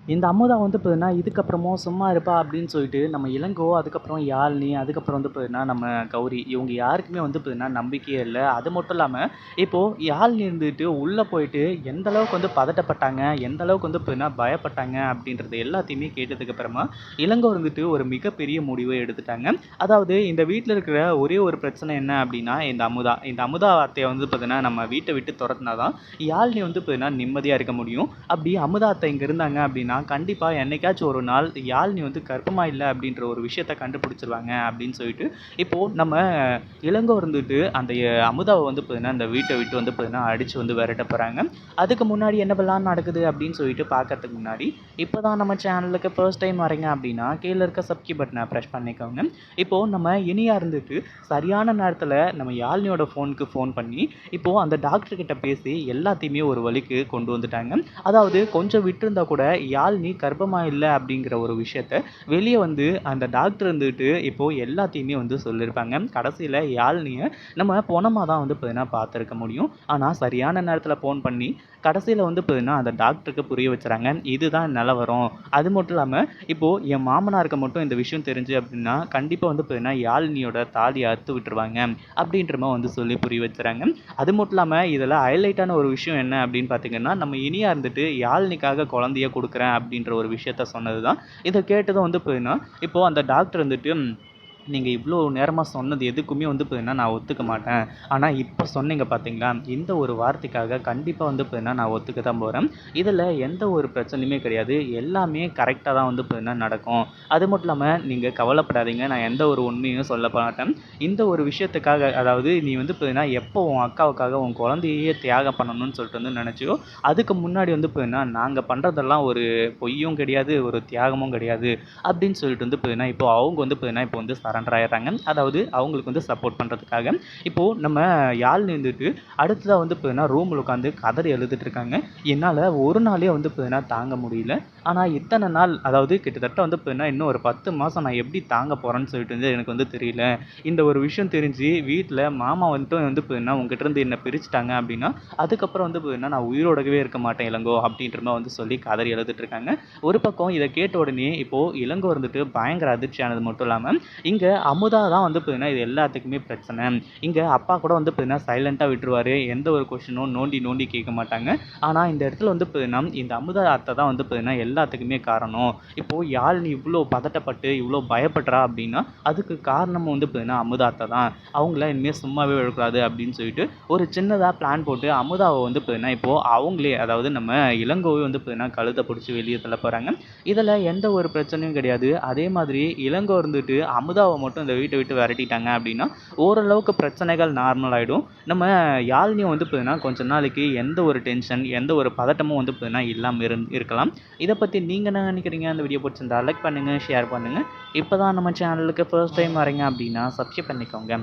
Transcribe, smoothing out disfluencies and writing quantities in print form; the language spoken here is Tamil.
இந்த அமுதா வந்து பார்த்தீங்கன்னா, இதுக்கப்புறமும் சும்மா இருப்பா அப்படின்னு சொல்லிட்டு நம்ம இளங்கோ, அதுக்கப்புறம் யாழினி, அதுக்கப்புறம் வந்து பார்த்தீங்கன்னா, நம்ம கௌரி இவங்க யாருக்குமே வந்து பார்த்தீங்கன்னா நம்பிக்கையே இல்ல. அது மட்டும் இல்லாம, இப்போ யாழினி இருந்துட்டு உள்ள போயிட்டு எந்த அளவுக்கு வந்து பதட்டப்பட்டாங்க, எந்த அளவுக்கு வந்து பார்த்தீங்கன்னா பயப்பட்டாங்க அப்படின்றது எல்லாத்தையுமே கேட்டதுக்கு அப்புறமா, இளங்கோ இருந்துட்டு ஒரு மிகப்பெரிய முடிவை எடுத்துட்டாங்க. அதாவது இந்த வீட்ல இருக்கிற ஒரே ஒரு பிரச்சனை என்ன அப்படின்னா, இந்த அமுதா. இந்த அமுதா அத்தைய வந்து பார்த்தீங்கன்னா, நம்ம வீட்ட விட்டு தொரத்துனா தான், யாழினி வந்து பார்த்தீங்கன்னா நிம்மதியா இருக்க முடியும். அப்படி அமுதா அத்தை இங்க இருந்தாங்க அப்படின்னா, கண்டிப்பா என்னைக்காச்சும் ஒரு நாள் யாழினி வந்து கர்ப்பமா இல்ல அப்படின்ற ஒரு விஷயத்த கண்டுபிடிச்சிருவாங்க அப்படின்னு சொல்லிட்டு, இப்போ நம்ம இளங்கோ இருந்துட்டு அந்த அமுதாவ வந்து பார்த்தீங்கன்னா, இந்த வீட்ட விட்டு வந்து பார்த்தீங்கன்னா, அடிச்சு வந்து விரட்ட போறாங்க. அதுக்கு முன்னாடி என்னவெல்லாம் நடக்குது அப்படின்னு சொல்லிட்டு பார்க்கறதுக்கு முன்னாடி, இப்பதான் நம்ம சேனலுக்கு ஃபர்ஸ்ட் டைம் வரீங்க அப்படின்னா, கீழ இருக்க சப்ஸ்கிரைப் பட்டன பிரஸ் பண்ணிக்கோங்க. இப்போ நம்ம இனியா இருந்துட்டு சரியான நேரத்துல நம்ம யாழினியோட ஃபோனுக்கு ஃபோன் பண்ணி, இப்போ அந்த டாக்டர் கிட்ட பேசி எல்லாத்தையுமே ஒரு வழிக்கு கொண்டு வந்துட்டாங்க. அதாவது கொஞ்சம் விட்டிருந்தா கூட யாழினி கர்ப்பமா இல்ல அப்படிங்கிற ஒரு விஷயத்த வெளிய வந்து அந்த டாக்டர் இருந்துட்டு இப்போ எல்லாத்தையுமே வந்து சொல்லியிருப்பாங்க. கடைசியில யாழினிய நம்ம பொணமா தான் வந்து பார்த்தீங்கன்னா பார்த்துருக்க முடியும். ஆனா சரியான நேரத்துல ஃபோன் பண்ணி கடைசியில வந்து பார்த்தீங்கன்னா அந்த டாக்டருக்கு புரிய வச்சுறாங்க. இதுதான் நிலவரம். அது மட்டும் இல்லாம இப்போ என் மாமனாருக்கு மட்டும் இந்த விஷயம் தெரிஞ்சு அப்படின்னா, கண்டிப்பா வந்து பார்த்தீங்கன்னா யாழினியோட தாலிய அறுத்து விட்டுருவாங்க. அப்படின்ற மாரி வந்து சொல்லி புரிய வச்சுறாங்க. அது மட்டும் இல்லாம இதில ஹைலைட்டான ஒரு விஷயம் என்ன அப்படின்னு பார்த்தீங்கன்னா, நம்ம இனியா இருந்துட்டு யாழினிக்காக குழந்தைய குடுக்குறேன் அப்படின்ற ஒரு விஷயத்த சொன்னது தான். இத கேட்டதும் வந்து பார்த்தீங்கன்னா, இப்போ அந்த டாக்டர் வந்துட்டு நீங்க இவ்ளோ நேரமா சொன்னது எதுக்குமே வந்து பார்த்தீங்கன்னா, நான் ஒத்துக்க மாட்டேன். ஆனா இப்ப சொன்னீங்க பார்த்தீங்களா, இந்த ஒரு வார்த்தைக்காக கண்டிப்பா வந்து பார்த்தீங்கன்னா, நான் ஒத்துக்க தான் போறேன். இதில எந்த ஒரு பிரச்சனையுமே கிடையாது. எல்லாமே கரெக்ட்டா தான் வந்து பார்த்தீங்கன்னா நடக்கும். அது மட்டும் இல்லாம நீங்க கவலைப்படாதீங்க. நான் எந்த ஒரு உண்மையும் சொல்ல மாட்டேன். இந்த ஒரு விஷயத்துக்காக அதாவது நீ வந்து பார்த்தீங்கன்னா, எப்போ உன் அக்காவுக்காக உன் குழந்தையே தியாகம் பண்ணணும்னு சொல்லிட்டு வந்து நினைச்சியோ, அதுக்கு முன்னாடி வந்து பார்த்தீங்கன்னா, நாங்க பண்றதெல்லாம் ஒரு பொய்யும் கிடையாது, ஒரு தியாகமும் கிடையாது. அப்படின்னு சொல்லிட்டு வந்து பார்த்தீங்கன்னா, இப்போ அவங்க வந்து பார்த்தீங்கன்னா, இப்போ வந்து சரண்டர் ஆயிடுறாங்க. அதாவது அவங்களுக்கு வந்து சப்போர்ட் பண்ணுறதுக்காக. இப்போ நம்ம யாழ்னி இருந்துட்டு அடுத்ததா வந்து பார்த்தீங்கன்னா, ரூம்ல உட்காந்து கதறி அழுதுட்டு இருக்காங்க. என்னால ஒரு நாளே வந்து பார்த்தீங்கன்னா தாங்க முடியல. ஆனா இத்தனை நாள் அதாவது கிட்டத்தட்ட வந்து பார்த்தீங்கன்னா, இன்னும் ஒரு 10 மாசம் நான் எப்படி தாங்க போறேன்னு சொல்லிட்டு வந்து எனக்கு வந்து தெரியல. இந்த ஒரு விஷயம் தெரிஞ்சு வீட்ல மாமா வந்துட்டும் வந்து பார்த்தீங்கன்னா, உங்ககிட்ட இருந்து என்ன பிரிச்சுட்டாங்க அப்படின்னா, அதுக்கப்புறம் வந்து பார்த்தீங்கன்னா, நான் உயிரோடவே இருக்க மாட்டேன் இளங்கோ அப்படின்ற மாரி வந்து சொல்லி கதறி அழுதுட்டு இருக்காங்க. ஒரு பக்கம் இத கேட்ட உடனே இப்போ இளங்கோ இருந்துட்டு பயங்கர அதிர்ச்சியானது மட்டும் இல்லாம, இங்க அமுதா தான் வந்து பார்த்தீங்கன்னா, இது எல்லாத்துக்குமே பிரச்சனை. இங்க அப்பா கூட வந்து பார்த்தீங்கன்னா, சைலன்ட்டா விட்டுருவாரு. எந்த ஒரு கொஸ்டினும் நோண்டி நோண்டி கேட்க மாட்டாங்க. ஆனா இந்த இடத்துல வந்து பார்த்தீங்கன்னா, இந்த அமுதா அத்தை தான் வந்து பார்த்தீங்கன்னா, எல்லாத்துக்குமே காரணம். இப்போ யாழினி இவ்ளோ பதட்டப்பட்டு, இவ்ளோ பயப்படுறா அப்படின்னா, அதுக்கு காரணமும் வந்து பார்த்தீங்கன்னா, அமுதா அத்தை தான். அவங்கள இனிமே சும்மாவே விடக்கூடாது அப்படின்னு சொல்லிட்டு, ஒரு சின்னதா பிளான் போட்டு அமுதாவ வந்து பார்த்தீங்கன்னா, இப்போ அவங்களே அதாவது நம்ம இளங்கோவே வந்து பார்த்தீங்கன்னா, கழுத்த புடிச்சு வெளிய தள்ள போறாங்க. இதில எந்த ஒரு பிரச்சனையும் கிடையாது. அதே மாதிரி இளங்கோ இருந்துட்டு அமுதாவ மட்டும் இந்த வீட்ட விட்டு விரட்டிட்டாங்க அப்படின்னா, ஓரளவுக்கு பிரச்சனைகள் நார்மல் ஆயிடும். நம்ம யாழினியும் வந்து பார்த்தீங்கன்னா, கொஞ்ச நாளைக்கு எந்த ஒரு டென்ஷன், எந்த ஒரு பதட்டமும் வந்து பார்த்தீங்கன்னா, இல்லாம இருக்கலாம். இத பத்தி நீங்க என்ன நினைக்கிறீங்க? இந்த வீடியோ பிடிச்சிருந்தா லைக் பண்ணுங்க, ஷேர் பண்ணுங்க. இப்ப தான் நம்ம சேனலுக்கு ஃபர்ஸ்ட் டைம் வரீங்க அப்படின்னா, சப்ஸ்கிரைப் பண்ணிக்கோங்க.